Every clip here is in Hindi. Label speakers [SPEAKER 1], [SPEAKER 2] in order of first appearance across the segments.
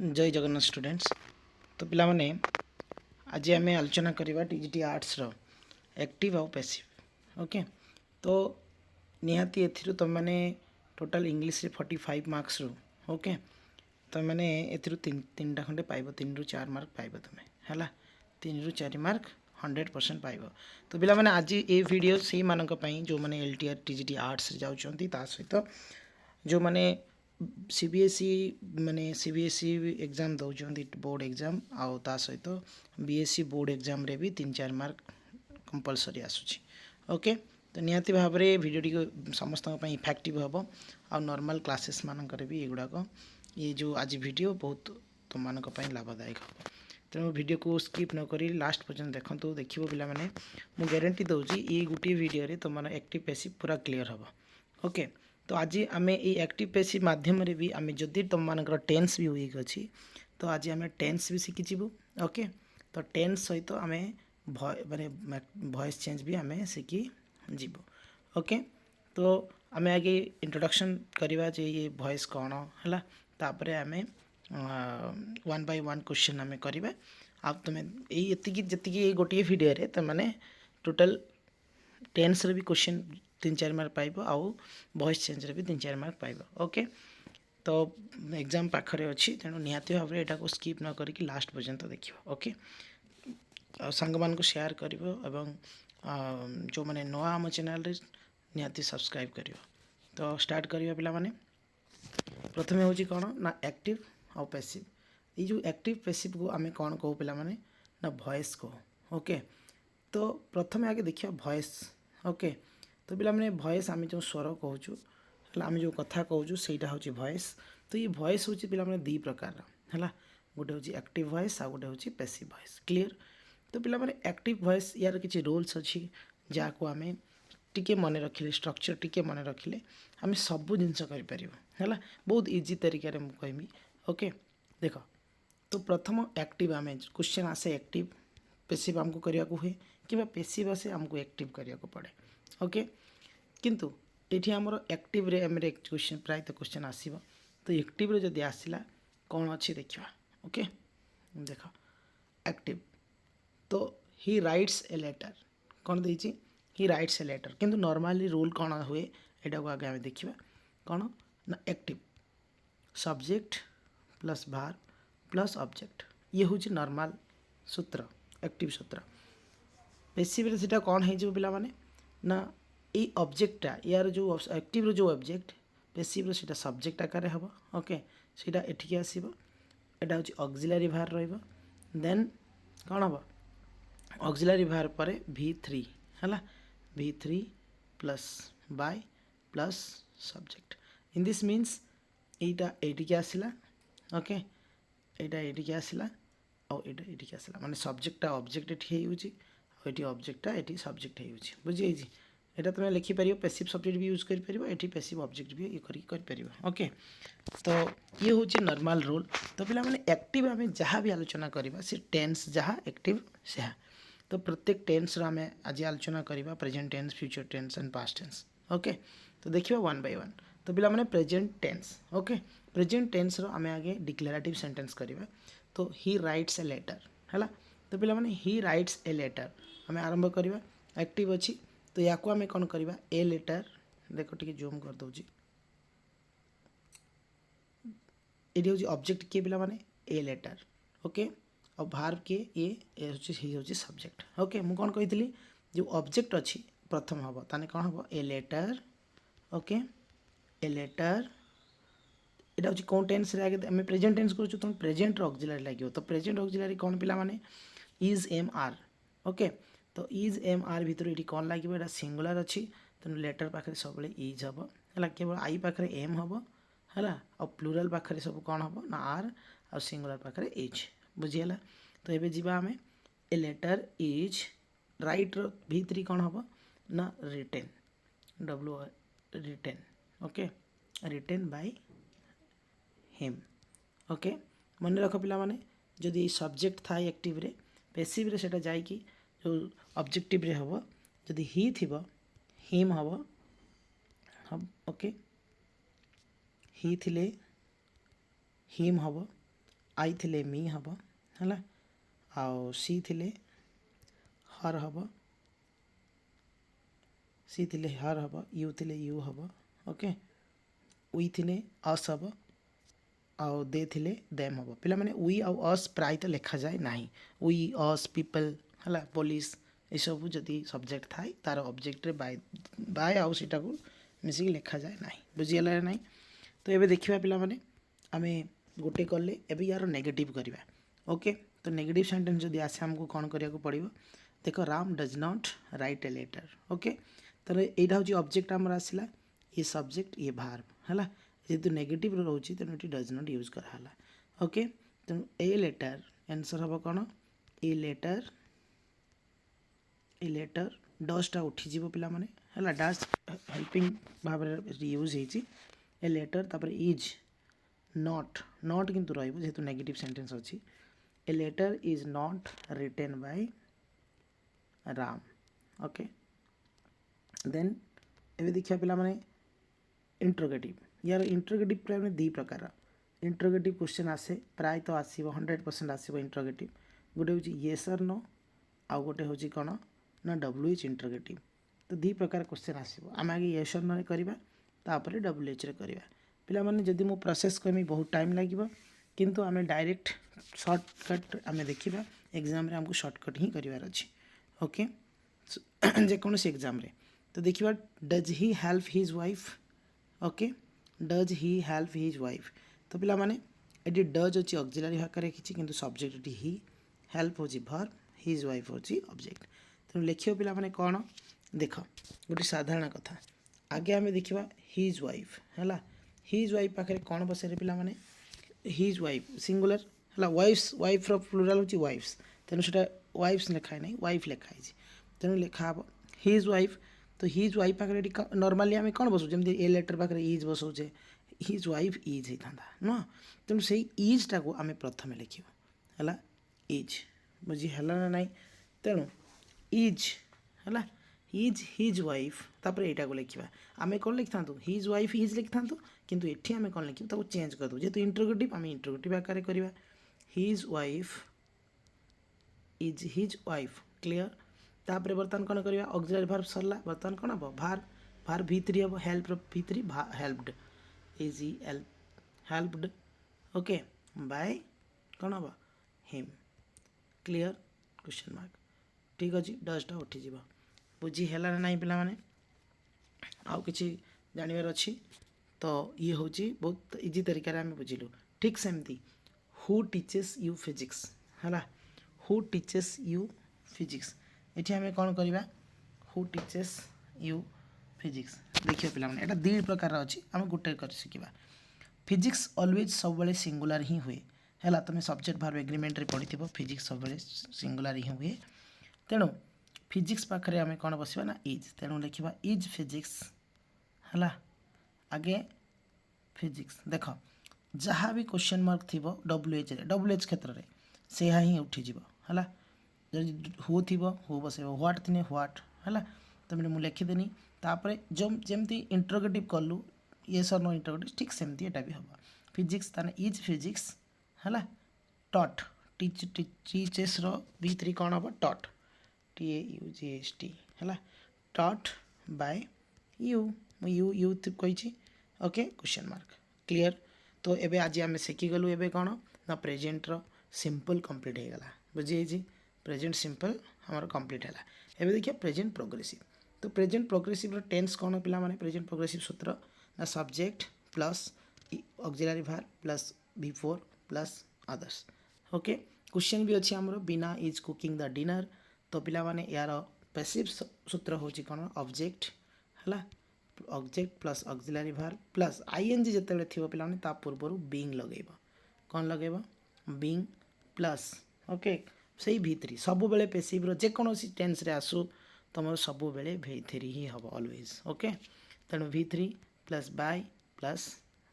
[SPEAKER 1] जय जगन्नाथ स्टूडेंट्स। तो पिला माने आज आम आलोचना करवा टीजीटी आर्ट्स रो एक्टिव आउ पैसिव। ओके, तो निहाती एथिरु तुम माने टोटल इंग्लिश रे 45 मार्क्स रो ओके तुम माने एथिरु तीन टा खंडे पाइबो, 3 रु 4 मार्क पाइबो तुमे हैला, 3 रु 4 मार्क 100% पाइबो। तो पिला माने आज ये वीडियो से मानक पई जो माने एलटीआर टीजीटी आर्ट्स रे जाउचंती ता सहित जो माने सीबीएसई माने सीबीएसई एग्जाम दौरान बोर्ड एग्जाम आउ ता सहित बीएसई बोर्ड एग्जाम रे भी 3-4 मार्क कंपलसरी आसुची। ओके, तो निहाती भाव में वीडियो समस्त इफेक्टिव हम आ नॉर्मल क्लासेस मानकर भी युड़ाक ये जो आज वीडियो बहुत तुम मान लाभदायक हम। तेणु वीडियो को स्किप न करी लास्ट पर्यंत देखो, देखिए पिला माने मु गारंटी दूसरी ये गोटे वीडियो तुम एक्टिव पैसिव पूरा क्लीयर हम। ओके, तो आज आम ये एक्टिव पैसिव माध्यम भी आम जदि तुम मानकर टेन्स भी वीक अच्छी तो आज आम टेन्स भी शिखिजु। ओके, तो टेन्स सहित आम माने वॉइस चेंज भी आम शिखी जीव। ओके, तो आम आगे इंट्रोडक्शन करवा जे ये वॉइस कौन है, तापर आम 1 by 1 क्वेश्चन आम करवा। आ तुम ये गोटे वीडियो रे तुमने टोटल टेन्स भी क्वेश्चन 3-4 मार्क पाइब, आउ वॉइस चेंज रे भी 3-4 मार्क पाइब। ओके, तो एग्जाम पाखरे अच्छी तेणु निहाती भाव में यहाँ स्किप न करके लास्ट पर्यंत देखिए। ओके, सांग मान को शेयर कर जो मैंने नुआ आम चैनल रे निहाती सब्सक्राइब कर। तो स्टार्ट करवा पिला माने प्रथम हूँ कौन ना एक्टिव आउ पैसिव। ये जो एक्टिव पैसिव को आम कौन कहू पिला माने ना वॉइस को। ओके, तो प्रथम आगे देखिए वॉइस। ओके, तो पिला माने वॉइस आम जो स्वर कहूँ आम जो कथा कहूँ सहीटा हूँ वॉइस। तो ये वॉइस हूँ पिला माने दी प्रकार है, गोटे हूँ एक्टिव वॉइस आ गोटे हूँ पैसिव वॉइस। क्लियर? तो पिला माने एक्टिव वॉइस यार किसी रूल्स अच्छी जहाँ को आम टिके मन रखिले स्ट्रक्चर टिके मन रखिले आम सबू जिनस है बहुत इजी तरीके मुझे कहमी। ओके, देख तो प्रथम एक्टिव आम क्वेश्चन आसे एक्टिव पैसिव आमको करने को हुए कि पैसिव आसे आमको एक्टिव करने को पड़े। ओके, किंतु ये आमर एक्टिव रे आम क्वेश्चन प्राय तो क्वेश्चन आसब। तो एक्टिव रे जदि आसला कौन अच्छी देखा। ओके, देख एक्टिव तो ही राइट्स ए लेटर कौन देती ही राइट्स ए लेटर, किंतु नॉर्मली रूल कौन हुए यहाँ को आगे आम देखा कौन ना एक्टिव सब्जेक्ट प्लस भार प्लस ऑब्जेक्ट ये हूँ नॉर्मल सूत्र एक्टिव सूत्र। पैसिव से कौन हो पिला माने ना ये ऑब्जेक्टा यार जो एक्टिव जो ऑब्जेक्ट पैसिव से सब्जेक्ट आकार हम। ओके, सीटा एठिक आसब एटा हूँ ऑक्सिलरी भार रहिबो। देन कौन हम ऑक्सिलरी भार पर V3 है V3 plus by plus subject in this means एटा एटिके आसला। ओके, एटा एटिके आसला और एटा एटिके आसला माने सब्जेक्टा ऑब्जेक्ट एठी होउची ऑब्जेक्टा एटी सब्जेक्ट होउची। बुझी यहाँ तुम लिखिपर पैसिव सब्जेक्ट भी यूज कर पैसिव ऑब्जेक्ट भी ये कर। ओके, तो ये हूँ नॉर्मल रूल। तो पिला माने एक्टिव आम जहाँ भी आलोचना करवा से टेन्स जहाँ एक्टिव से। तो प्रत्येक टेन्स आम आज आलोचना करवा present tense future tense and past tense. Okay, तो देखिए 1 by 1। तो पिला माने present tense. Okay, present tense आम आगे डिक्लेरेटिव सेंटेंस करवा। तो ही राइट्स ए लेटर है। तो पिला माने ही राइट्स ए लेटर आम आरंभ करवा एक्टिव अच्छी। तो या आम कौन करवा ए लेटर देख टे जूम कर दूची ये हूँ ऑब्जेक्ट किए पिला माने ए लेटर। ओके, और भार्ब किए ये हूँ सब्जेक्ट। ओके, मुझे कौन कही जो ऑब्जेक्ट अच्छी प्रथम हम ताने कौन हम a letter. Okay, a letter यहाँ हूँ कौन टेन्स रे आगे आम प्रेजेंट टेन्स करूँ तुम प्रेजेंट ऑक्सिलरी लगे। तो प्रेजेंट ऑक्सिलरी कौन पिला माने इज एम आर। ओके, तो इज एम आर भितर ये कौन लगे यहाँ सिंगुलर अच्छी तेणु लेटर पाखे सब इज हम है केवल आई पाखे एम हम है और प्लूराल पाखे सब कौन हम ना आर और सिंगुलर पाखे इज। बुझीगला? तो ये जावा आम ए लेटर इज राइट V3 कौन हम ना written W written. Okay, written by him. Okay, मन रख पिला माने जदि सब्जेक्ट था एक्टिव रे पैसिव रे सेटा जाई कि जो ऑब्जेक्टिव रे हम जदि ही थिबो हिम हम। ओके, ही थिले हिम हम आई थिले मी हम है आउ सी थिले हर हम सी थिले हर हम यू थिले यू हम ओके वी थिले अस हम आउ दे थिले देम हम पिला माने वी आउ अस प्राय तो लिखा जाए ना वी अस पीपल है पुलिस यू जदि सब्जेक्ट थाए तार ऑब्जेक्ट रे बाय बाय आउ सीटा को मिसिक लिखा जाए ना बुझीगला ना तो ये देखा पिला माने आमे गोटे कले एबे यार नेगेटिव करवा ओके तो नेगेटिव सेंटेंस जदि आसे हमको कौन करिया को पड़िबो देख Ram does not write a letter okay तो यहाँ हूँ ऑब्जेक्ट आमर आसला ये सब्जेक्ट ये भार्ब है जेहेतु नेगेटिव रोचे तेणु ये डज नॉट यूज कराला ओके तेणु ए लेटर आंसर हम कौन ए लेटर डसटा उठीज पिला माने है डस हेल्पिंग भाव यूज होती ए लेटर तापर इज नॉट नॉट किंतु रहिबो जेहेतु नेगेटिव सेंटेंस अच्छी a letter is not written by Ram okay then एबे देखिया पिला माने इंट्रोगेटिव यार इंट्रोगेटिव प्राय दी प्रकार इंट्रोगेटिव क्वेश्चन आसे प्राय तो आसो 100% आसो इंट्रोगेटिव गोटे हूँ येस और नो आउ गोटे हूँ कौन ना WH इंट्रोगेटिव तो दी प्रकार क्वेश्चन आसो आम आगे येस और नो करवा तापर WH रे करवा पिला माने जदि मो प्रोसेस कमी बहुत टाइम लगे किंतु आम डायरेक्ट शॉर्टकट आम देखा एग्जाम रे हमको शॉर्टकट ही करार अच्छे ओके जेकोसी एग्जाम रे तो देखिए does he help his wife okay does he help his wife तो पिला माने ये डज अच्छी ऑक्सिलरी भाकर रखी किंतु सब्जेक्ट ही हेल्प हो वर्ब हिज वाइफ हो ऑब्जेक्ट तेणु लिखियो पिला माने कौन देख गोटे साधारण कथा आगे आम देखा हिज वाइफ है हिज वाइफ पाखे कौन बसे पिला माने हिज वाइफ सिंगुलर है वाइफ्स वाइफ रो प्लुराल होची वाइफ्स तेणु से वाइफ्स लिखाए ना वाइफ लिखाई तेणु लिखा हम हिज वाइफ तो हिज वाइफ पाखे नॉर्मली आम कौन बसु जमी ए लेटर पाखे इज बसौचे हिज वाइफ इज होता नुह तेणु से इजटा को आम प्रथम लिखा है इज बुझी है ना ना तेणु इज है इज हिज वाइफ तापर यहाँ को लिखा आम कौन लिखि था हिज वाइफ इज लिखि था किंतु एठी आम कौन लिखा चेंज कर दो जेहतु इंट्रोगेटिव आम इंट्रोगेटिव आकार करवा his wife is his wife clear तापर बर्तमान कौन करवा ऑक्सिलरी वर्ब सरला बर्तमान कौन हम भार V3 हम help V3 helped is he helped okay by कौन हम हिम क्लियर क्वेश्चन मार्क ठीक अच्छे डजटा उठीज बुझी है ना ना पिला माने आउ कि जानवर अच्छी तो ये हूँ बहुत इजी तरीका आम बुझिलु ठीक सेमती हु टीचेस यू फिजिक्स है हु टीचेस यू फिजिक्स ये आम कौन करवा हु टीचेस यू फिजिक्स देखिए पिला माने एटा दी प्रकार अच्छी आम गोटे कर शिखा फिजिक्स ऑलवेज सब सिंगुलर ही हुए है तुम सब्जेक्ट भार एग्रीमेंट रे पढ़ी फिजिक्स सब सिंगुलर ही हुए तेणु फिजिक्स पाखे आम कौन बसवा ना इज तेणु लिखा इज फिजिक्स है आगे फिजिक्स देख जहाँ भी क्वेश्चन मार्क थी WH क्षेत्र में से ही उठीज है हु थी हु बस ह्वाट थी ह्वाट है तो मुझे लिखिदेनी तापर जो जमती इंट्रोगेटिव कलु ये सर नो इंट्रोगेटिव ठीक सेमती एटा भी हम फिजिक्स ताने इज फिजिक्स है टट टीचेस V3 कौन हम टट TAUGHT है टट बाय यू यू यू कही ओके क्वेश्चन मार्क क्लियर तो एबे आज आम शिखीगलु एबे कौन ना प्रेजेंट रो सिंपल कंप्लीट हो गला बुझी प्रेजेंट सिंपल हमार कंप्लीट है एबे देखिए प्रेजेंट प्रोग्रेसिव तो प्रेजेंट प्रोग्रेसिव टेंस कौन पिला माने प्रेजेंट प्रोग्रेसिव सूत्र ना subject plus auxiliary verb plus V4 plus others okay question भी अच्छी आमर बिना इज कुकिंग द डिनर तो पिला माने यार पैसिव सूत्र होची कौन ऑब्जेक्ट है object plus auxiliary verb plus ING जिते थी पिला माने ता पूर्व बीइंग लगेब कौन लगेब बीइंग प्लस ओके से V3 सब बेले पैसिव रो जेकोसी टेंस रे आसू तुम सब बेले V3 ही हम ऑलवेज ओके तेणु V3 plus by plus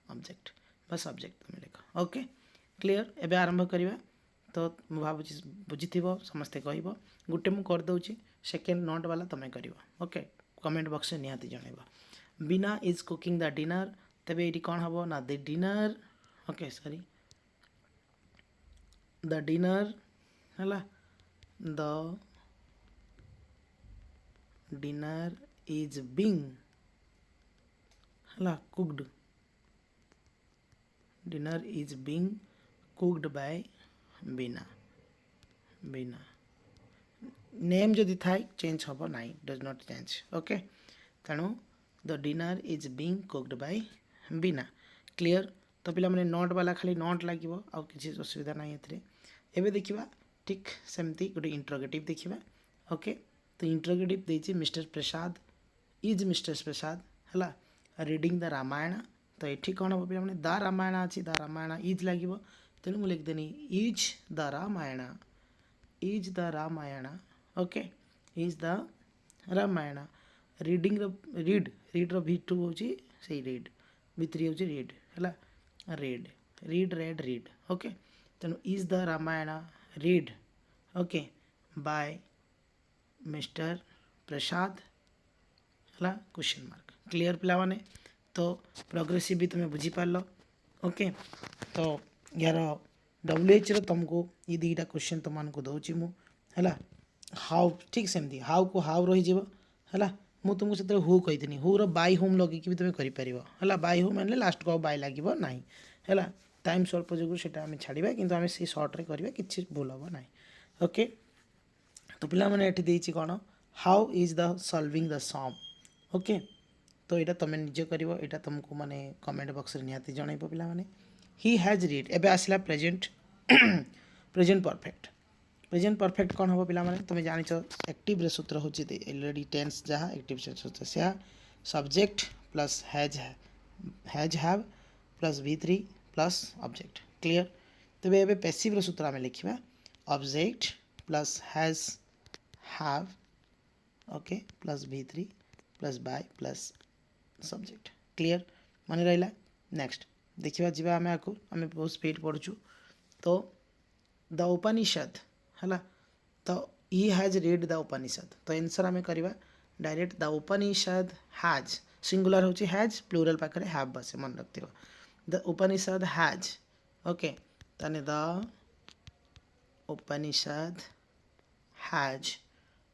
[SPEAKER 1] object बस ऑब्जेक्ट तुम लिख ओके क्लियर एबे आरंभ करवा तो मुझे भाव बुझी समस्ते कह गोटे मुझे करदे सेकेंड नोट वाला तुम्हें कर ओके कमेंट बॉक्स में निहाती जनइब बिना इज कुकिंग द डिनर तेबे ये कौन हम ना the dinner okay sorry the dinner है द डिनर इज बीइंग है cooked dinner is being cooked by Bina Bina name जदि थाए चेंज हम ना डज नॉट चेंज ओके तेणु the dinner is being cooked by Bina clear तो पिला माने नॉट वाला खाली नॉट लगे आउ किसी असुविधा ना एबे देखिबा ठीक सेमती गोटे इंट्रोगेटिव देखिबा ओके तो इंट्रोगेटिव देछि mister Prasad is mister Prasad है रीडिंग द रामायण तो ये कौन हम पे द रामायण अच्छी द रामायण इज लगे तेणु मुझे लिखदेनी is the Ramayana is the Ramayana okay is the Ramayana reading read read रू हूँ से रीड भित्री हूँ रीड है read read read read okay तेणु is the Ramayana read okay by Mr Prasad है क्वेश्चन मार्क क्लियर पिला माने तो प्रोग्रेसिव भी तुम्हें बुझीपार ओके तो यार WH तुमको ये दुईटा क्वेश्चन तुमको दूसरी मुझे हाउ ठीक सेमती हाउ को हाउ रही है मु तुमको से हु कही हु रै होम लगे भी तुम कर बै होम आने लास्ट को बै लगे ना है टाइम स्वल्प जो आम छाड़ा कि आम से सर्ट्रे करवा कि भूल हम ना ओके तो पिला मैंने ये कौन how is the solving the sum okay तो यहाँ तुम निजे कर यहाँ तुमको माने कमेंट बॉक्स रे निहाती जनइब पिला माने ही हैज रीड एबे आसला प्रेजेंट प्रेजेंट परफेक्ट कौन हम पिला माने तुम जानिछ एक्टिव रे सूत्र होची ऑलरेडी टेंस जहाँ एक्टिव से सूत्र से subject plus has have plus V3 plus object clear तेबे एबे पैसिव रे सूत्र आमे लिखिबा object plus has have okay plus V3 plus by plus subject clear मन रहा नेक्स्ट देखा जी आम आपको आम बहुत स्पीड पढ़ुचु तो द उपनिषद है तो ही हैज रीड द उपनिषद तो आंसर आम करवा direct the Upanishad has singular हूँ हैज प्लूरल पाखे हैव बसे मन रखिथ द उपनिषद हैज ओके ताने द उपनिषद हैज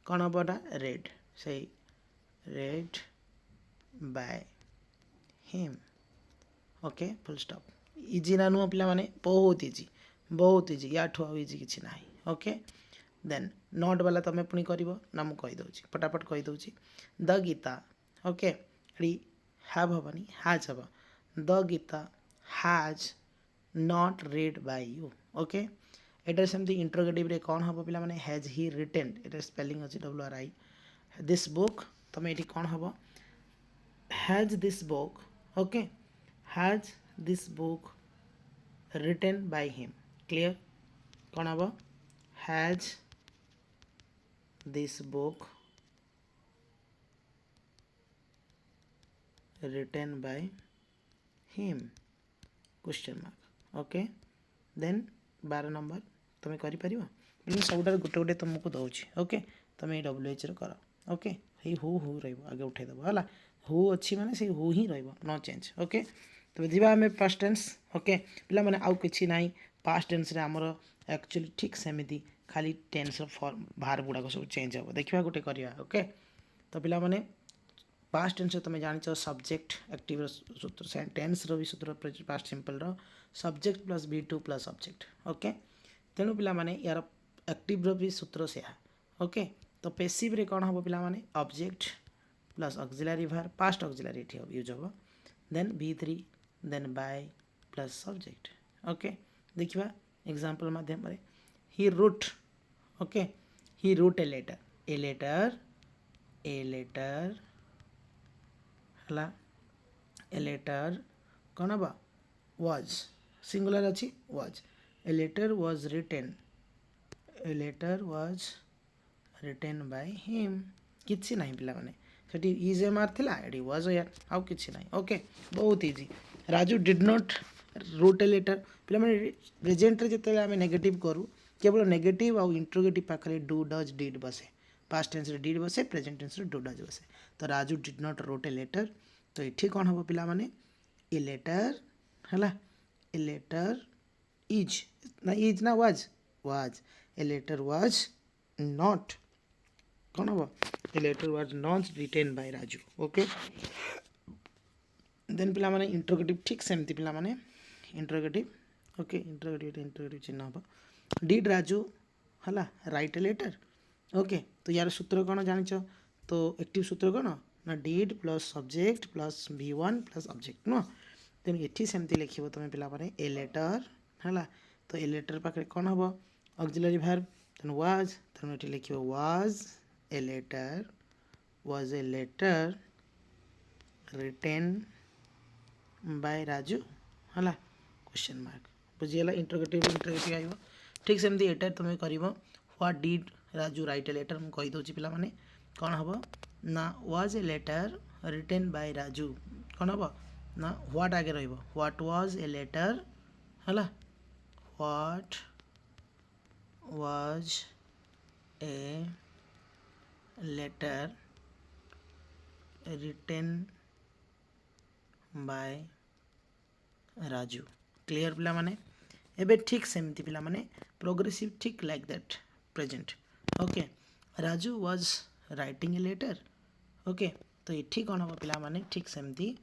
[SPEAKER 1] कौन हमटा रेड से red bye him okay full stop easy ना नुह पिला माने बहुत इजी या ठू आउ इजी किसी ना ओके देन नोट वाला तुम पुणी कर ना मुझे कहीदे फटाफट कहीदे द गीता ओके हैव हेनी हैज हम the Gita has not read by you okay एटा सेमती इंट्रोगेटिव रे कौन हम पिला माने हैज ही रिटेन एटा स्पेलिंग अच्छी WRI दिस बुक तुम ये कौन हम has this book okay has this book written by him clear कौन हम has this book written by him question mark okay then 12 number तुम्हें कर सबुटा गोटे गोटे तुमको दूसरी ओके तुम ये WH कर ओके ये हु रगे उठेदेव है हु अच्छी माने से who he no change okay तो जी आम पास्ट टेंस ओके पिला माने आउ किछि नाही पास्ट टेंस रे हमर एक्चुअली ठीक सेमिति खाली टेंस फॉर्म बाहर गुड़ाक सब चेंज हम देखा गोटे करवा ओके तो पिला माने पास्ट टेंस तुम जानिछ सब्जेक्ट एक्टिव सूत्र टेंस रो भी सूत्र पास्ट सिंपल रो subject plus V2 plus object okay तेणु पिला माने यार एक्टिव रो भी सूत्र से ओके तो पैसिव रे कौन हम पिला माने object plus auxiliary verb past auxiliary एठी यूज हो then V3 then by plus subject okay देखिबा एग्जांपल माध्यम रे he wrote okay he wrote a letter हला ए लेटर कौन हम वाज सिंगुलर अच्छी was a letter was written by him किसी ना पिला माने सेठी इज ए मार थिला एडी वाज यार आउ किसी ना ओके बहुत easy Raju did not wrote a letter पिला माने प्रेजेंट रे जते आमे नेगेटिव करू केवल नेगेटिव आउ इंट्रोगेटिव पाखरे डू डज डिड बसे पास्ट टेंस रे डिड बसे प्रेजेंट टेंस रे डू डज बसे तो Raju did not wrote a letter तो ये कौन हम पिला माने ए लेटर है ए लेटर इज ना was was a letter was not कौन हम a letter was not written by Raju. Okay, then पिला माने इंट्रोगेटिव ठीक सेमती पिला माने इंट्रोगेटिव ओके इंट्रोगेटिव चिन्ह हम डिड राजू हला राइट ए लेटर ओके तो यार सूत्र कौन जान तो एक्टिव सूत्र कौन ना did plus subject plus V1 plus object नुह तेणु ये सेमती लिख तुम पे ए लेटर है तो ए लेटर पाखे कौन हम ऑक्सिलरी वर्ब तेणु वाज तेणु ये लिख was a letter written by Raju है क्वेश्चन मार्क बुझीगला इंट्रोगेटिव आइब ठीक सेमती एटा तुम कर what did Raju write a letter मुझे कहीदे पे कौन हम ना was a letter written by Raju कौन हम ना व्हाट आगे रही व्हाट वाज ए लेटर है what was a letter written by Raju clear पिला माने एबे ठीक सेमती पिला माने प्रोग्रेसिव ठीक like that present okay Raju was writing a letter okay तो ये कौन हम पिला माने ठीक सेमती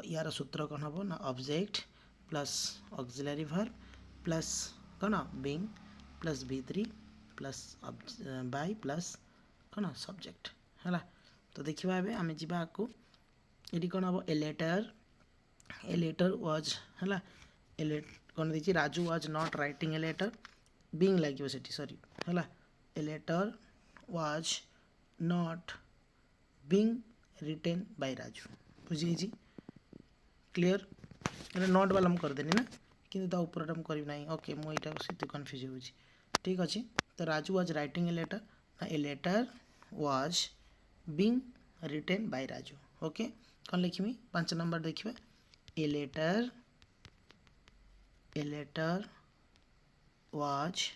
[SPEAKER 1] यार सूत्र कौन हम ना object plus auxiliary verb plus कौन being plus V3 plus by plus कौन सब्जेक्ट है तो देखा ए आम जा ये कौन हम ए लेटर वाज है कौन देखिए Raju was not writing a letter being लगे से सॉरी है a letter was not being written by Raju बुझी क्लियर नोट वाला मुझे करदेनी ना कि ऊपर मुझे ना ओके मुझे से कन्फ्यूज हो ठीक अच्छे तो Raju was writing a letter was being written by Raju okay कौन लिखी 5 नंबर देखिए a letter was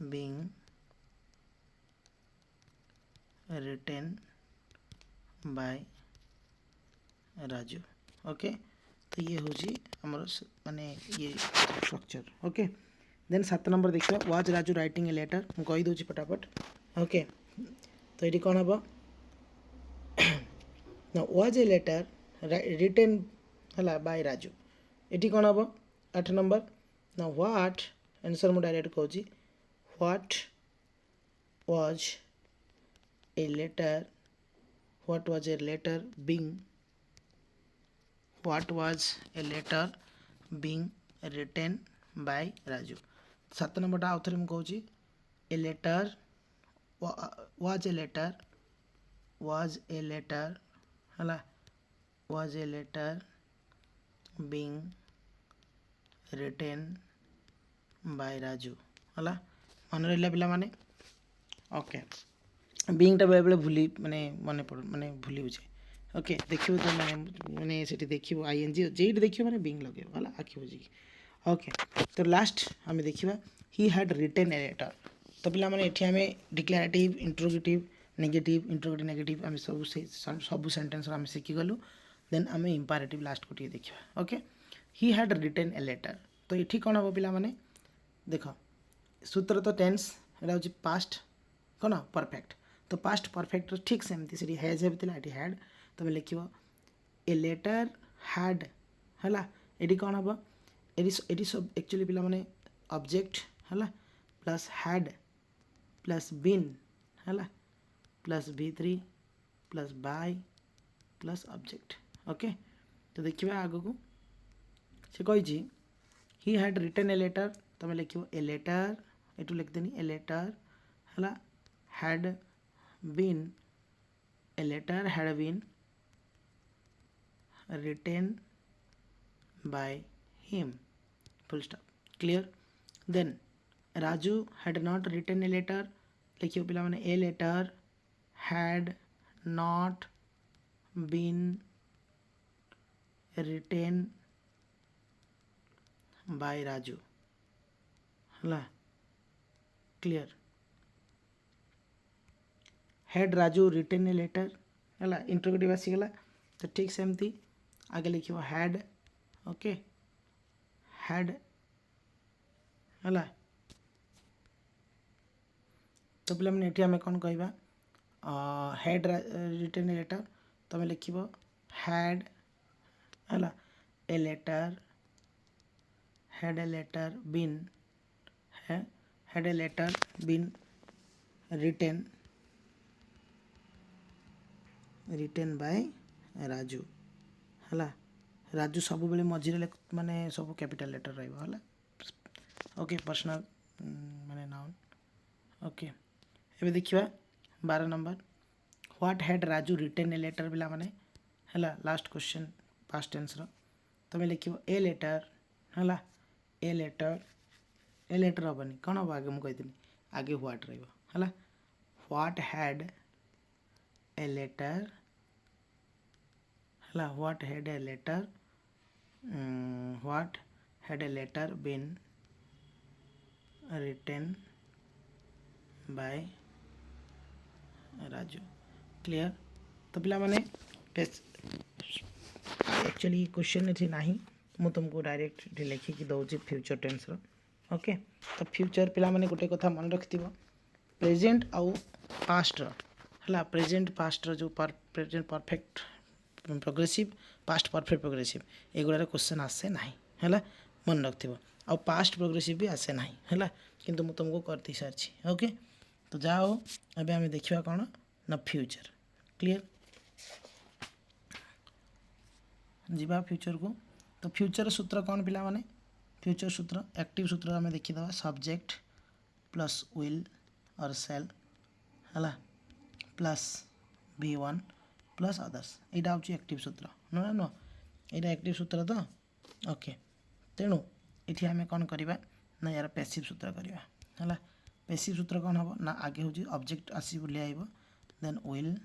[SPEAKER 1] being written by Raju okay तो ये हूँ आमर माने ये स्ट्रक्चर ओके देन 7 नंबर देखिए was Raju writing a letter मुझे कहीदे फटाफट ओके तो ये कौन हम ना वाज ए लेटर रिटेन है बाय राजू ये कौन हम 8 नंबर ना व्हाट आंसर मुझे डायरेक्ट कहूँ what was a letter what was a letter being what was a letter being written by Raju 7 number आउ थे मुझे कहूँ a letter was a letter है was a letter being written by Raju है मन रहा पिला माने ओके बीइंग टा बेले बेले भूली माने मन पड़ माने भूली जाए ओके देखिए तो मैंने मैंने से देखिए आईएनजी जेड देखिए मैंने बीइंग लगे वाला आखि बुझी ओके तो लास्ट आम देखा he had written a letter तो पिला माने एठी आम डिक्लेरेटिव इंट्रोगेटिव नेगेटिव आम सब सेंटेंस आम शिखिगलु देन आम इंपारेटिव लास्ट को देखा okay he had written a letter तो ये कौन हम पिला माने देख सूत्र तो टेंस यहाँ हूँ पास्ट कौन परफेक्ट तो पास्ट परफेक्ट ठीक सेमती से हैज ये हैड तुम लिख ए लेटर हैड है ये कौन हम ये सब एक्चुअली पिला माने ऑब्जेक्ट है प्लस हैड प्लस बीन है plus V3 plus by plus object okay तो देखिए आग को से कही ही हैड रिटेन ए लेटर तुम लिख ए लेटर यू लिखदेनी ए लेटर है had been a letter had been written by him full stop clear then Raju had not written a letter लिखियो पिला माने a letter had not been written by Raju हला clear had Raju written a letter हला इंट्रोगेटिव आसीगला तो ठीक सेमती आगे लिखियो हैड ओके हैड है तो पे ये आम कौन कह हेड रिटर्न ए लेटर तुम लिख हैड है a letter had a letter been had a letter been written by Raju है राजू सब बेले मझे माने सब कैपिटल लेटर रहा ओके पर्सनल माने नाउन ओके एबे देखिबा 12 number what had Raju written a letter बिला माने है लास्ट क्वेश्चन पास्ट टेंस रो तुम लिख ए लेटर है ए लेटर हेनी कौन हम आगे मुझे आगे व्हाट रहा व्हाट हैड ए लेटर है what had a letter what had a letter been written by Raju clear तो पिला माने एक्चुअली क्वेश्चन थी नहीं मु तुमको डायरेक्ट लिखिकी दौर फ्यूचर टेन्स ओके तो फ्यूचर पिला माने गोटे कथा मन रखि प्रेजेंट आउ पास्ट है प्रेजेंट पास्ट जो present perfect progressive past perfect progressive एगुड़ा क्वेश्चन आसे ना है मन रख आ पास्ट प्रोग्रेसिव भी आसे ना है किंतु मु तुमको कर सारी ओके तो जाओ अबे आम देखा कौन ना फ्यूचर क्लियर जीवा फ्यूचर को तो फ्यूचर सूत्र कौन पिला माने फ्यूचर सूत्र एक्टिव सूत्र आम देखीद सब्जेक्ट प्लस विल और सेल है प्लस V1 प्लस अदर्स यहाँ हूँ एक्टिव सूत्र नुह नुह यहाँ एक्टिव सूत्र तो ओके तेणु ये आम कौन करवा ना यार पैसिव सूत्र करवा है पैसिव सूत्र कौन हम ना आगे हूँ ऑब्जेक्ट आसी बुले देन विल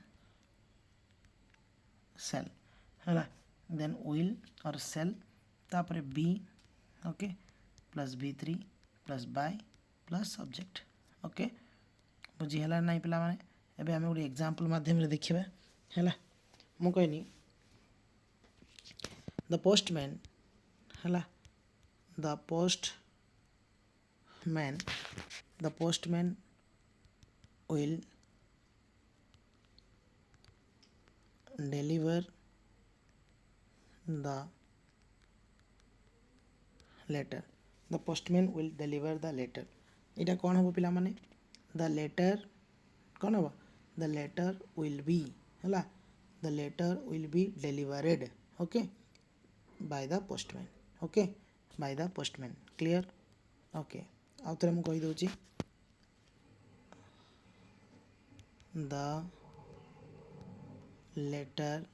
[SPEAKER 1] सेल है देन विल और सेल तापर be okay plus V3 plus by plus subject okay बुझीगला ना पिला माने एबे आमे गोटे एग्जांपल माध्यम देखा है मु कहनी द पोस्टमैन है the postman will deliver the letter the postman will deliver the letter यहाँ कौन हम पिला माने द लेटर कौन हम द लेटर विल बी है the letter will be delivered okay by the postman okay by the postman clear okay आउ थे मुझे कहीदे the letter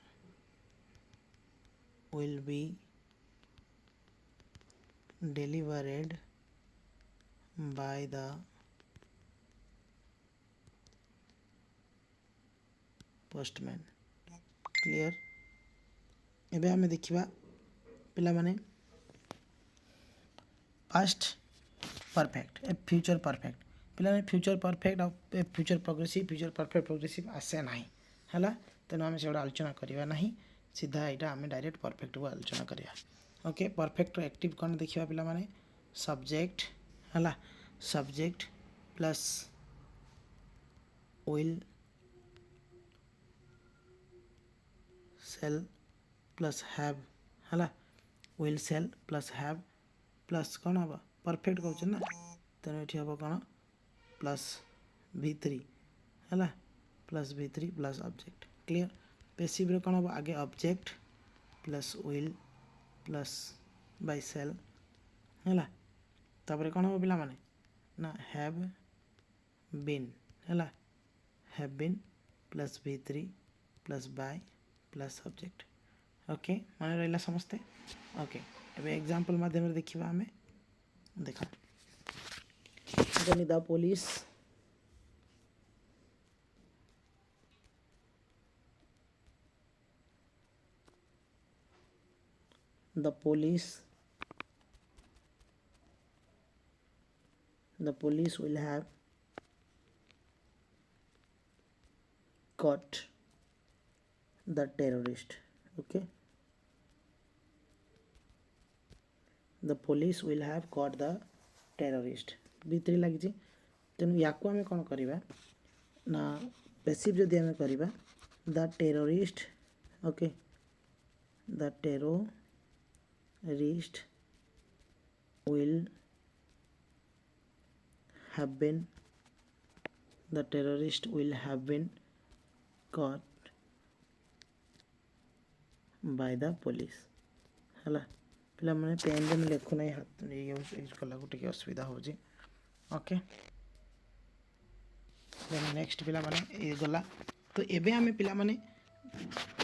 [SPEAKER 1] will be delivered by the postman clear एबे हमें देखिबा पिला माने पास्ट परफेक्ट ए फ्यूचर परफेक्ट पिला माने फ्यूचर परफेक्ट आ फ्यूचर प्रोग्रेसिव आसे ना है तेणु आम से आलोचना करवा ना सीधा यहाँ आम डायरेक्ट परफेक्ट को आलोचना करवा ओके परफेक्ट एक्टिव कौन देखा पिला माने सब्जेक्ट है subject plus will sell plus have है will sell plus have plus कौन हम परफेक्ट कहते ना तेणु ये हम कौन प्लस V3 है plus V3 plus object clear passive रे कौन हम आगे object plus will plus by sale है तापर कौन हम पिला माने ना हैव बीन है have been plus V3 plus by plus subject okay मन रहा समस्ते ओके एबे एग्जांपल माध्यम देखा आम देखा the police the police will have caught the terrorist okay the police will have caught the terrorist V3 लगी तेणु या आम कौन करवा ना पैसिव जदि आम करवा the terrorist okay the terrorist will have been the terrorist will have been caught by the police है पे मैंने पेन में लिखु ना हाथ यूज कला टे असुविधा हो ओके नेक्स्ट पिला माने ये गला तो एबे आम पिला माने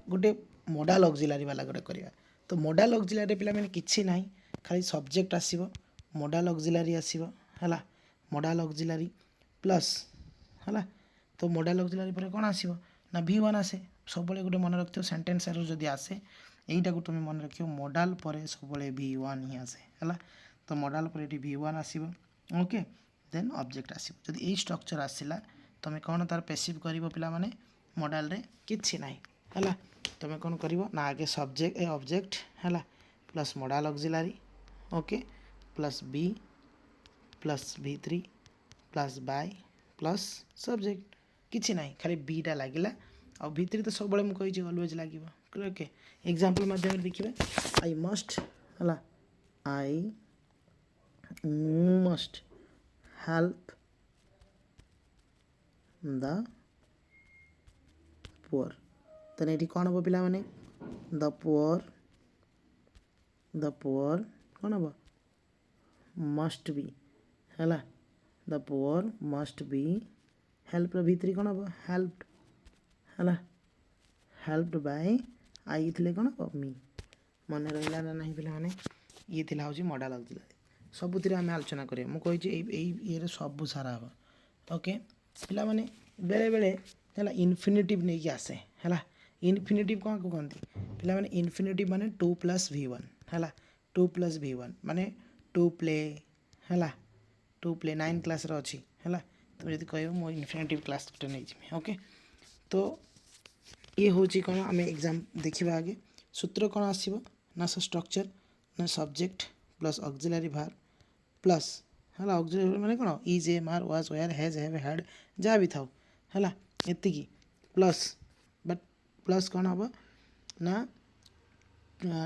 [SPEAKER 1] गोटे मोडाल ऑक्सिलरी वाला गोटे करवा तो मोडाल ऑक्सिलरी पिला माने किछि नाही खाली सब्जेक्ट आसीबो मोडाल ऑक्सिलरी आसीबो हला मोडाल ऑक्सिलरी प्लस हला तो मोडाल ऑक्सिलरी पर कौन आसीबो ना V1 आसे सब बळे गोटे मन रखियो सेंटेंस एरर जदि आसे एईटा को तुम मन रखियो मोडाल पर सब बळे V1 ही आसे हला तो मोडाल पर एटी V1 आसीबो ओके देन ऑब्जेक्ट आसीबो जदि एई स्ट्रक्चर आसिला तुम कौन तार पैसिव करिवो पिला माने मोडाल रे किछि नाही हला तुम कौन करिवो ना आगे सब्जेक्ट ए ऑब्जेक्ट हला plus modal auxiliary okay plus be plus V3 plus by plus subject किछि नाही खाली बीटा लागिला आ V3 तो सब बळे मु कहि ऑलवेज लागिवो ओके एग्जांपल माध्यम देखिबा आई मस्ट हला I must help the poor तने एठी कोन हो पिला माने द पुअर कोन हो मस्ट बी हला the poor must be help V3 कोन हो हेल्प्ड हला हेल्प्ड बाय आई थिले कोन हो मी मन रहिला ना नहीं पिला माने ये थिला होची मॉडल ऑक्सिलरी सबुतिर आम आलोचना करिया मु कहि ये सब सारा हम ओके पिला माने बेले बेले है इनफिनिटिव नहीं आसे है इनफिनिटिव कौन को कहते पिला माने इनफिनिटिव माने 2 + V1 है 2 + V1 माने 2 प्ले है 2 प्ले 9 क्लास रो अछि है तुम यदि कह मो इनफिनिटिव क्लास गोटे नहीं ओके तो ये हूँ कौन आम एग्जाम देखा आगे सूत्र कौन आसो ना स्ट्रक्चर ना subject plus auxiliary verb plus है ऑक्सिलरी माने कौन is am are was were has have had जहाँ भी था है एतिकी प्लस बट प्लस कौन हम ना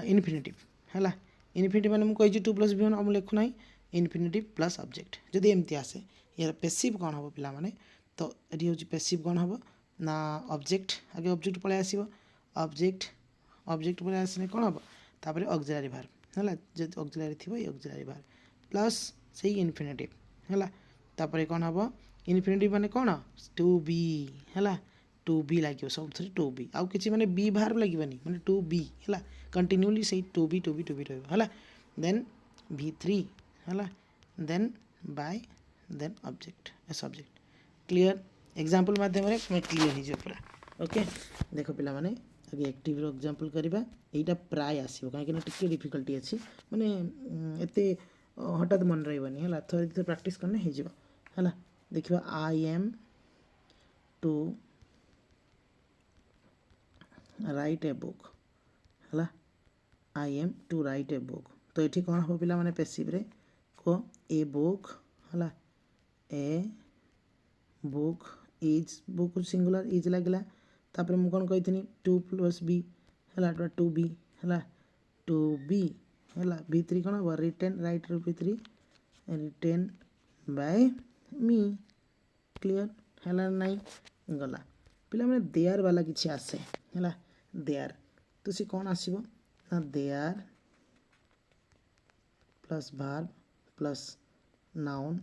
[SPEAKER 1] इनफिनिटिव है इनफिनिटिव माने मुझे कही 2 + V1 अब लिखु ना इनफिनिटिव प्लस ऑब्जेक्ट जदि एमती आसे यार पैसिव कौन हम पिला माने तो ये हूँ पैसिव कौन हम ना ऑब्जेक्ट आगे ऑब्जेक्ट पलि आसो ऑब्जेक्ट पलि आसने कौन हम तापर ऑक्सिलरी भार है जब ऑक्सिलरी थी ये ऑक्सिलरी भार प्लस से इनफिनिटिव है तापर कौन हम इनफिनिटिव माने कौन 2B है 2B लगे सब 2B आउ कि मैंने बी बाहर लगे मैंने 2B है कंटिन्यूली से 2B है देन V3 है then by then object subject clear example माध्यम मैं क्लियर हो पूरा ओके देख पिला माने आगे एक्टिव रो एग्जांपल करबा एटा प्राय आसीबो काहे कि टिके डिफिकल्टी अछि माने एते हठात मन रहबनी है थोड़ी थोड़ी प्रैक्टिस करने हो जिवो है देखिबा I am to write a book है I am to write a book तो ये कौन हम पिला माने पैसिव रे को ए बुक है a book is book singular is लगे तापर मुझे कौन कही 2 + B है 2B है 2B है V3 कौन हम written write V3 written by me clear है नहीं गला पिला मैंने देयर वाला किसी आसे है देयर तो सी कौन आसो ना there plus verb plus noun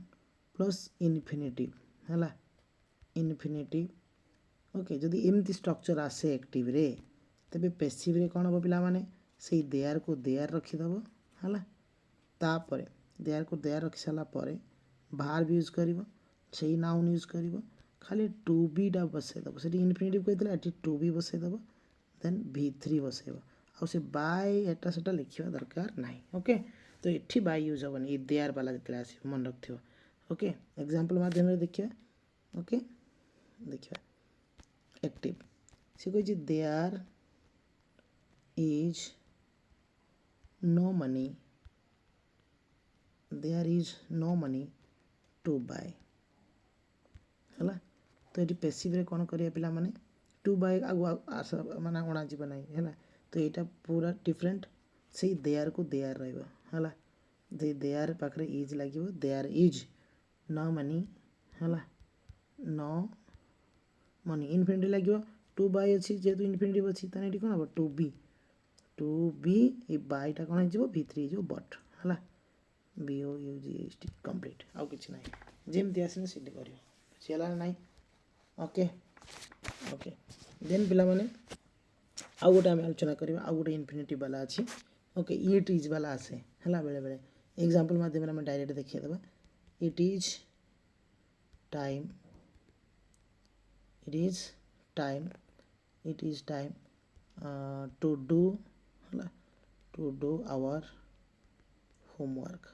[SPEAKER 1] plus infinitive है इनफिनिटिव ओके जदि एमती स्ट्रक्चर आसे एक्टिव रे तबे पैसिव रे कौन हम पिला माने से देयर को देयर रखीदेव है तापर देयर को देयर रखी सारा पर भार्ब यूज कर से नाउन यूज कर खाली 2B टा बसईदेव से इनफिनिटिव कहते ये 2B बसईदेव देन V3 बसईब आउ से बाय एटा सेटा लिखा दरकार ना ओके तो ये बाय यूज हेनी ये देयर वाला जो आस मन रख ओके एग्जांपल माध्यम देखिए ओके देखिए एक्टिव से कही there is no money to buy है। तो ये पेसिव रे कौन करिया पिला माने टू बाय आगु आस माने अणा जीव नहीं है। तो यहाँ पूरा डिफरेंट से देयर को देयर रहा है। देयर पाखे इज लगे देयर इज न मनी है न मनी इनफिनिटी लगे टू बाय अच्छी जेहतु इनफिनिटी अच्छी ताने ये कौन हम टू बी ये बायटा कौन हो भितरी हो बट है B O U G S T complete आउ कि ना जमती आसने से कर बुझीगला ना ओके ओके देन पिला माने आउ गोटे आम आलोचना करवा आउ गोटे इनफिनिटी वाला अच्छी ओके इट इज वाला आसे है बेले बेले एग्जांपल माध्यम आम डायरेक्ट देखिए it is time it is time it is time to do है टू डू आवर होमवर्क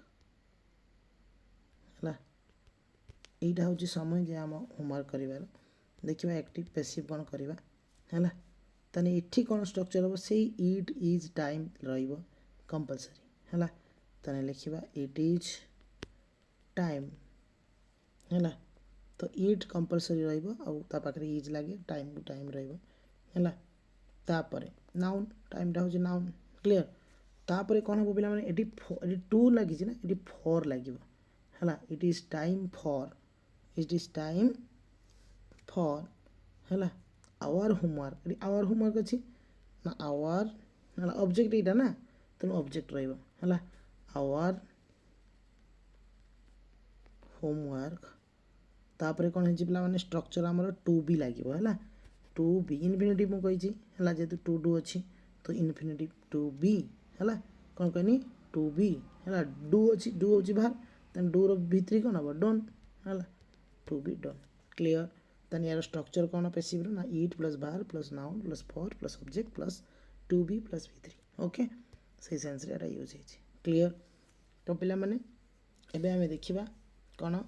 [SPEAKER 1] है यहाँ हूँ समय जे आम होमवर्क कर देखा एक्टिव पैसिव कौन करवा है ताने इठी कौन स्ट्रक्चर हम से इट इज टाइम कंपलसरी है ताने लिखा इट इज टाइम है तो इट कंपलसरी रही इज लगे टाइम टू टाइम रहा तापर नाउन टाइमटा हूँ नाउन क्लीयर तापर कौन हम पे ये टू लगी ना ये फॉर लगे है इट इज टाइम फॉर है आवर होमवर्क ये आवर होमवर्क अच्छी ना आवर है ऑब्जेक्ट यहाँ ना तेणु ऑब्जेक्ट रहा आवर होमवर्क तापर कौन है पे स्ट्रक्चर आमर टू बी लगे है टू बी इनफिनिटी मुझे है जेहतु टू डू अच्छी तो इनफिनिटी टू बी है कौन कहनी टू बी है डू अच्छी डू हूँ बाहर तेना डू भितरी कौन हम डन है टू बी डन क्लीयर तेन यार स्ट्रक्चर कौन पेसिव ना इट प्लस बाहर plus noun plus for plus object plus to be plus भितरी ओके से सेन्स यूज हो क्लीयर तो पिला माने एबे आमे देखिबा कौन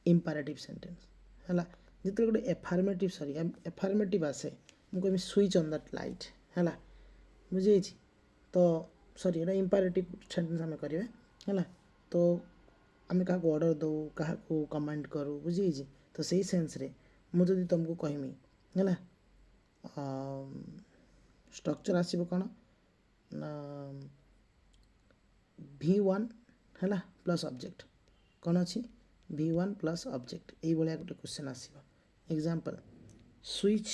[SPEAKER 1] इम्पेरेटिव सेंटेंस है जिते गोटे एफर्मेटिव सॉरी एफर्मेटिव आसे मुझे स्विच ऑन दैट लाइट है बुझे तो सॉरी ये इम्पेरेटिव सेंटेंस आम करें है तो आम क्या ऑर्डर दो क्या कमांड करूँ बुझे तो सही सेंस रे मुझे तुमको कहमी है स्ट्रक्चर आसो कौन ना V1 है प्लस ऑब्जेक्ट कौन अच्छी V1 प्लस ऑब्जेक्ट ये भाया गोटे क्वेश्चन आसो एग्जांपल स्विच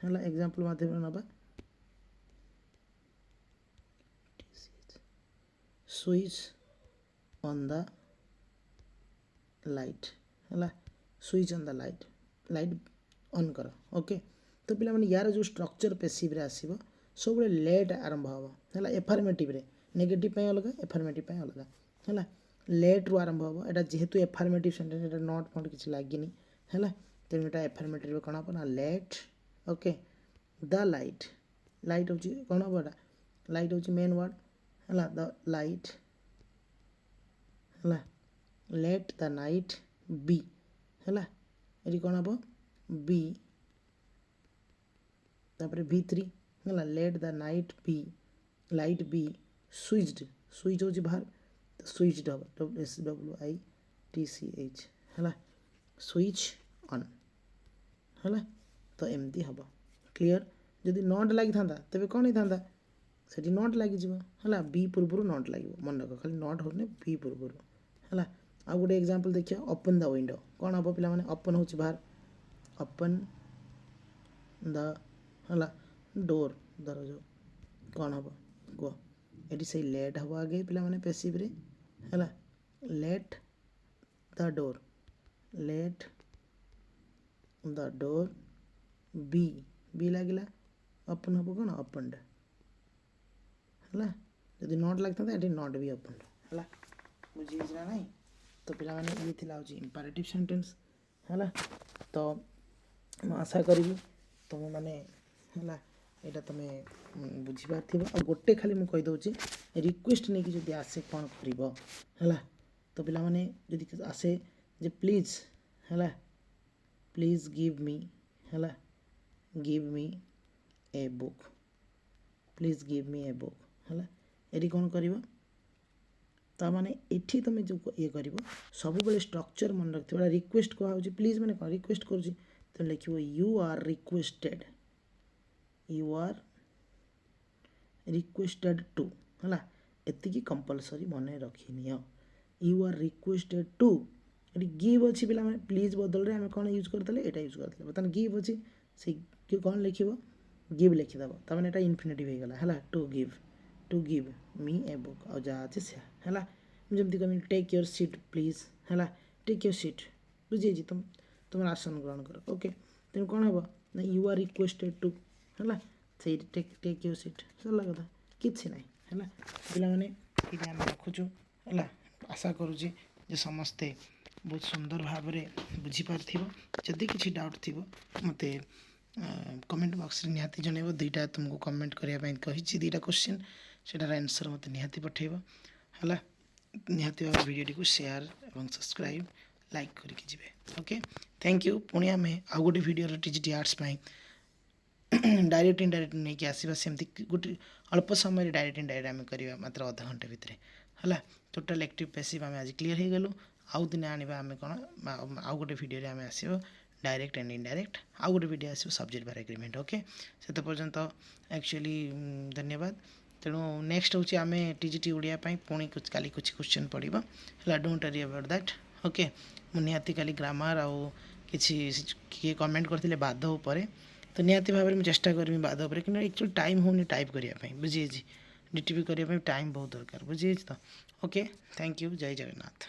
[SPEAKER 1] है एग्जांपल माध्यम ना स्विच ऑन द लाइट है switch on the light light on कर ओके तो पे यार जो स्ट्रक्चर पेसिव आसो सब लेट आरंभ हम है एफर्मेटिव नेगेटिव अलग एफर्मेटिव अलग है लेट रु आरंभ हम यहाँ जेहेतु एफर्मेटिव सेंटेंस ये नट फट किसी लगे है तेणु यहाँ एफर्मेटिव कौन हम ना let okay the light light हूँ कौन हम यहाँ लाइट हूँ मेन वर्ड है द लाइट है लेट द नाइट बी है ये कौन हम बी तापर V3 है let the night be light be switched switch हूँ बाहर तो स्विच्ड हम SWITCH है स्विच ऑन है तो एमती हम क्लीयर जदि नट लगी था तेज कौन होता से नट लगे है बी पूर्व नट लगे मन रख खाली नट हो बी पूर्व है आ गोटे एग्जांपल देखिए ओपन द विंडो कौन हम पे ओपन हूँ बाहर ओपन द है डोर दरज कौन हम कह ये से लेट हम आगे पे पेसिव रे है let the door be be लगे ओपन हम कौन ओपनड है जदि नट लगी था ये नट भी ओपनड है बुझी ना नहीं तो पे ये थी इम्पेरेटिव सेंटेंस है तो मैं आशा करी तुम मैंने है यहाँ तुम्हें बुझीपार थी आ गोटे खाली मुझे कहीदे रिक्वेस्ट नहीं कि जब आसे कौन कर तो पे जब आसे जे प्लीज है प्लीज गिव मी है give me a book please give me a book है ये कौन कर ताने एठी तुम जो ये कर सब स्ट्रक्चर मन रखिथ रिक्वेस्ट कह प्लीज मैंने कौन रिक्वेस्ट करुँच तो लिख यू आर रिक्वेस्टेड टू है एति कंपलसरी मन रखी नि यू आर रिक्वेस्टेड टू ये गिव अच्छी पिला प्लीज बदल आम कौन यूज करते यहाँ यूज करते बर्तमान गिव अच्छी से कौन लिख गिव लिखिदेव तमें यहाँ इनफिनिटिव हो गला है to give me a book आ जहाँ अच्छे से है जमी कह टेक योर सीट प्लीज है टेक योर सीट बुझे तुम तुम आसन ग्रहण कर ओके तेणु कौन हम ना यू आर रिक्वेस्टेड टू है से टेक योर सीट सरला कथा किसी ना है पाने ये आम रखुचु है आशा करुँचे जे समस्ते बहुत सुंदर भाव में बुझीपार जदि किसी डाउट थी मत कमेंट बॉक्स रे निहाती जनइब दुईटा तुमको कमेंट करने कही दुईटा क्वेश्चन सेटार आंसर मत निहाती पठेब है निहाती भाव वीडियो को शेयर और सब्सक्राइब लाइक करके जी ओके थैंक यू पुणी आम आउ गोटे video TGT arts direct indirect नहीं कि आसवा सेमती गोटे अल्प समय डायरेक्ट इनडायरेक्ट आम करवा मात्र अधा घंटे भितर है टोटाल एक्टिव पैसिव आम आज क्लीयर हो गलु आउ दिन आने आम कौन आउ गोटे वीडियो आम आस डायरेक्ट एंड इनडायरेक्ट आउ गोटे वीडियो आस सब्जेक्ट बार एग्रीमेंट ओके से पर्यंत एक्चुअली धन्यवाद तेणु नेक्स्ट हूँ आम टीजीटी ओडिया पुणी काली कुछ क्वेश्चन पड़ो है don't worry about that okay मुझे काली ग्रामर आउ किए कमेंट करते बाद उपर तो निहाती भाव में चेष्टा करी बाद उपर कि एक्चुअली टाइम होनी टाइप करने बुझे डीटीपी करने टाइम बहुत दरकार बुझे तो ओके थैंक यू जय जगन्नाथ।